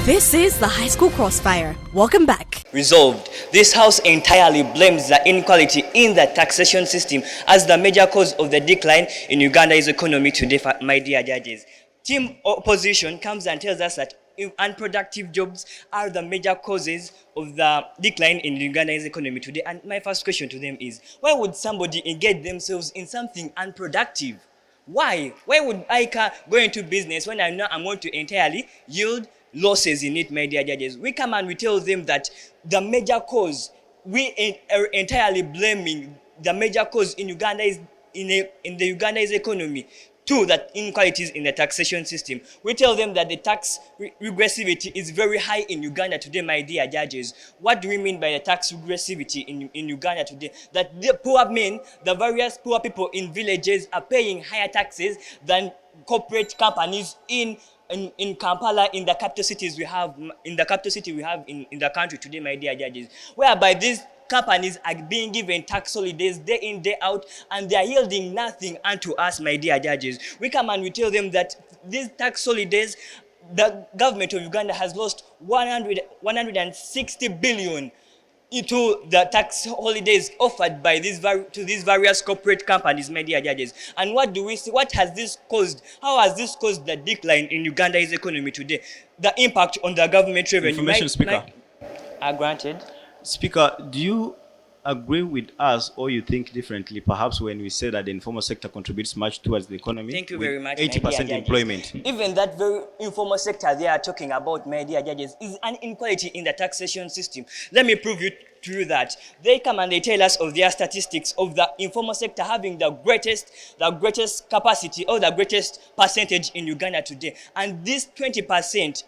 This is the High School Crossfire. Welcome back. Resolved. This House entirely blames the inequality in the taxation system as the major cause of the decline in Uganda's economy today, my dear judges. Team opposition comes and tells us that unproductive jobs are the major causes of the decline in Uganda's economy today. And my first question to them is, why would somebody engage themselves in something unproductive? Why? Why would I go into business when I know I'm going to entirely yield losses in it, my dear judges? We come and we tell them that the major cause, we are entirely blaming the major cause in Uganda is in the Uganda's economy. Two, that inequalities in the taxation system. We tell them that the tax regressivity is very high in Uganda today, my dear judges. What do we mean by the tax regressivity in Uganda today? That the poor men, the various poor people in villages are paying higher taxes than corporate companies in Kampala, in the capital cities we have, in the country today, my dear judges. Whereby these companies are being given tax holidays day in, day out, and they are yielding nothing unto us, my dear judges. We come and we tell them that these tax holidays, the government of Uganda has lost 160 billion into the tax holidays offered by these various corporate companies, my dear judges. And what do we see? What has this caused? How has this caused the decline in Uganda's economy today? The impact on the government revenue. Information, Speaker. Granted. Speaker, do you agree with us, or you think differently, perhaps, when we say that the informal sector contributes much towards the economy? Thank you very much, 80% employment. Even that very informal sector they are talking about, my dear judges, is an inequality in the taxation system. Let me prove to you that. They come and they tell us of their statistics of the informal sector having the greatest capacity or the greatest percentage in Uganda today. And this 20%,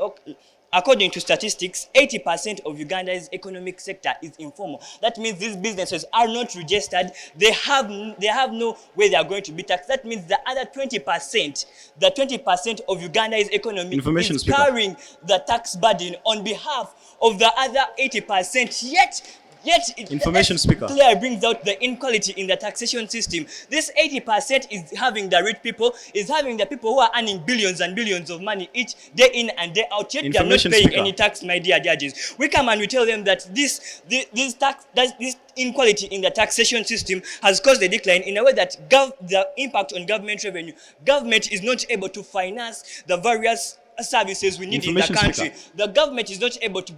according to statistics, 80% of Uganda's economic sector is informal. That means these businesses are not registered. They have no way they are going to be taxed. That means the other 20%, the 20% of Uganda's economy is carrying the tax burden on behalf of the other 80%. Yet Information, Speaker. Clearly brings out the inequality in the taxation system. This 80% is having the rich people, is having the people who are earning billions and billions of money each day in and day out, yet they are not paying any tax, my dear judges. We come and we tell them that this inequality in the taxation system has caused a decline in a way that the impact on government revenue. Government is not able to finance the various services we need in the country. Speaker. The government is not able to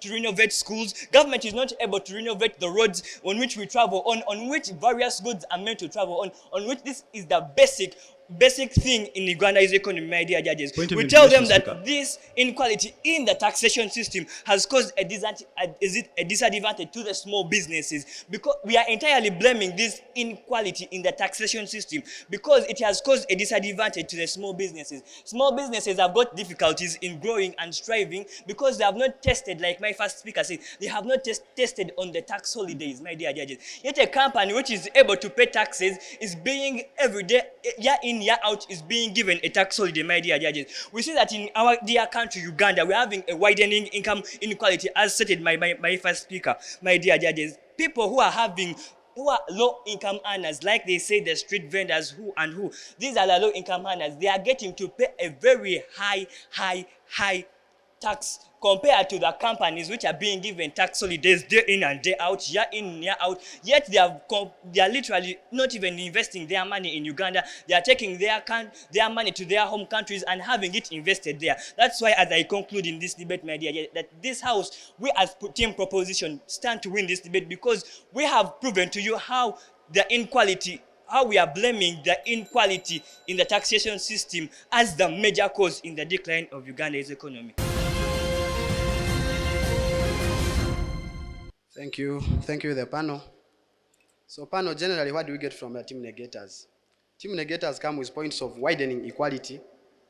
renovate schools. Government is not able to renovate the roads on which we travel on which various goods are meant to travel on which this is the basic thing in Uganda's economy, my dear judges. We tell them that this inequality in the taxation system has caused a disadvantage to the small businesses, because we are entirely blaming this inequality in the taxation system because it has caused a disadvantage to the small businesses. Small businesses have got difficulties in growing and striving because they have not tested, like my first speaker said, they have not tested on the tax holidays, my dear judges. Yet a company which is able to pay taxes is being every day, year in, year out, is being given a tax holiday, my dear judges. We see that in our dear country, Uganda, we're having a widening income inequality, as stated by my first speaker, my dear judges. People who are low-income earners, like they say, the street vendors, these are the low-income earners. They are getting to pay a very high tax compared to the companies which are being given tax holidays day in and day out, year in, year out. Yet they are literally not even investing their money in Uganda. They are taking their money to their home countries and having it invested there. That's why, as I conclude in this debate, my dear, that this House, we as team proposition stand to win this debate, because we have proven to you how we are blaming the inequality in the taxation system as the major cause in the decline of Uganda's economy. Thank you, the panel. So panel, generally, what do we get from the team negators? Team negators come with points of widening equality,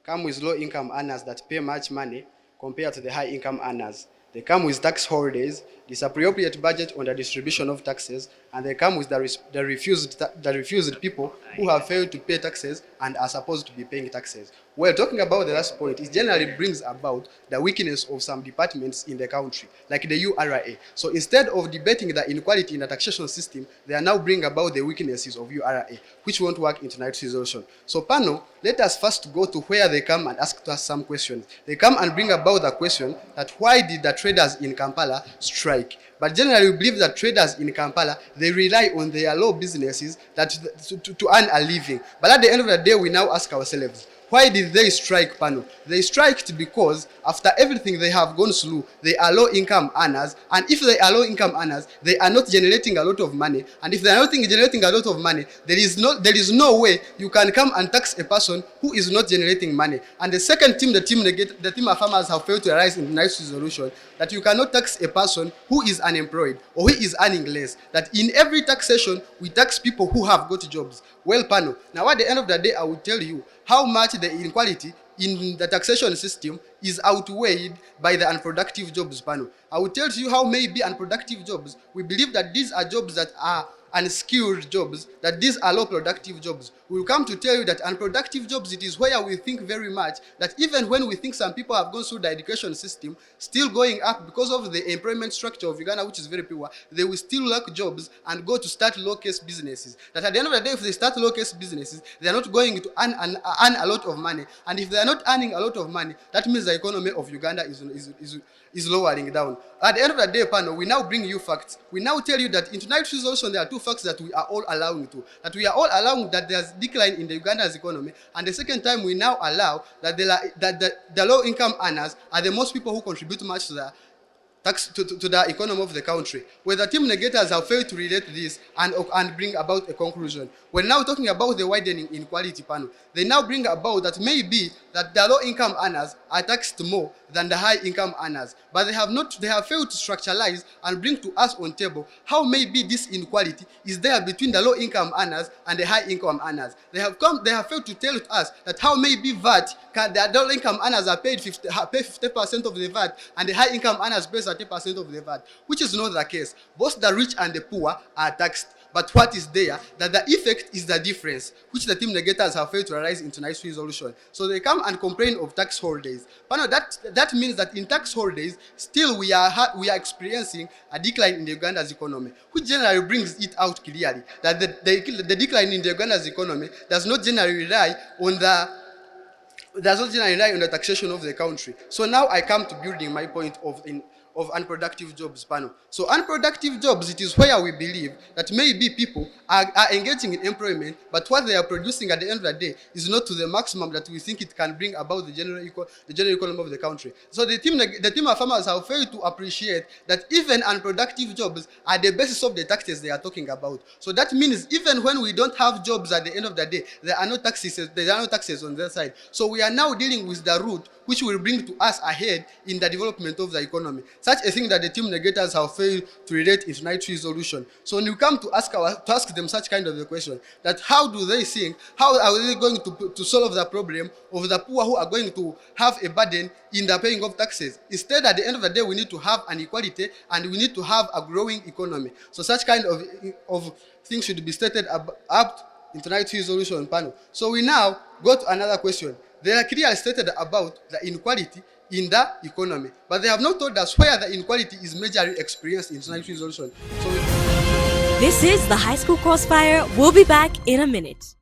come with low-income earners that pay much money compared to the high-income earners. They come with tax holidays, disappropriate budget on the distribution of taxes, and they come with the refused people who have failed to pay taxes and are supposed to be paying taxes. Well, talking about the last point, it generally brings about the weakness of some departments in the country, like the URA. So instead of debating the inequality in the taxation system, they are now bringing about the weaknesses of URA, which won't work in tonight's resolution. So panel, let us first go to where they come and ask us some questions. They come and bring about the question that why did the traders in Kampala strike? But generally, we believe that traders in Kampala, they rely on their low businesses to earn a living. But at the end of the day, we now ask ourselves, why did they strike, panel? They striked because after everything they have gone through, they are low-income earners, and if they are low-income earners, they are not generating a lot of money, and if they are not generating a lot of money, there is no way you can come and tax a person who is not generating money. And the second thing the team of farmers have failed to realize in tonight's resolution, that you cannot tax a person who is unemployed or who is earning less. That in every taxation, we tax people who have got jobs. Well, panel, now at the end of the day, I will tell you how much the inequality in the taxation system is outweighed by the unproductive jobs, panel. I will tell you how maybe unproductive jobs, we believe that these are jobs that are unskilled jobs, that these are low productive jobs. We will come to tell you that unproductive jobs, it is where we think very much that even when we think some people have gone through the education system, still going up because of the employment structure of Uganda, which is very poor, they will still lack jobs and go to start low-case businesses. That at the end of the day, if they start low-case businesses, they are not going to earn a lot of money. And if they are not earning a lot of money, that means the economy of Uganda is lowering down. At the end of the day, panel, we now bring you facts. We now tell you that in tonight's resolution, there are two facts that we are all allowing to. That we are all allowing that there's decline in the Uganda's economy, and the second time we now allow that the low-income earners are the most people who contribute much to the tax to the economy of the country. Where the team negators have failed to relate this and bring about a conclusion. We're now talking about the widening inequality, panel. They now bring about that maybe that the low-income earners are taxed more than the high-income earners, but they have failed to structuralize and bring to us on table how maybe this inequality is there between the low-income earners and the high-income earners. They have failed to tell us that how maybe the low-income earners are paid 50% of the VAT, and the high-income earners pay 30% of the VAT, which is not the case. Both the rich and the poor are taxed. But what is there, that the effect is the difference, which the team negators have failed to realize in tonight's resolution. So they come and complain of tax holidays. But no, that means that in tax holidays, still we are experiencing a decline in the Uganda's economy, which generally brings it out clearly that the decline in the Uganda's economy does not generally rely on the taxation of the country. So now I come to building my point of unproductive jobs, panel. So unproductive jobs, it is where we believe that maybe people are engaging in employment, but what they are producing at the end of the day is not to the maximum that we think it can bring about the general economy of the country. So the team of farmers have failed to appreciate that even unproductive jobs are the basis of the taxes they are talking about. So that means even when we don't have jobs at the end of the day, there are no taxes on their side. So we are now dealing with the root which will bring to us ahead in the development of the economy. Such a thing that the team negators have failed to relate in tonight's resolution. So when you come to ask them such kind of a question, that how do they think, how are they going to solve the problem of the poor who are going to have a burden in the paying of taxes? Instead, at the end of the day, we need to have an equality and we need to have a growing economy. So such kind of things should be stated up in tonight's resolution panel. So we now go to another question. They are clearly stated about the inequality in the economy, but they have not told us where the inequality is majorly experienced in tonight's resolution. This is the High School Crossfire. We'll be back in a minute.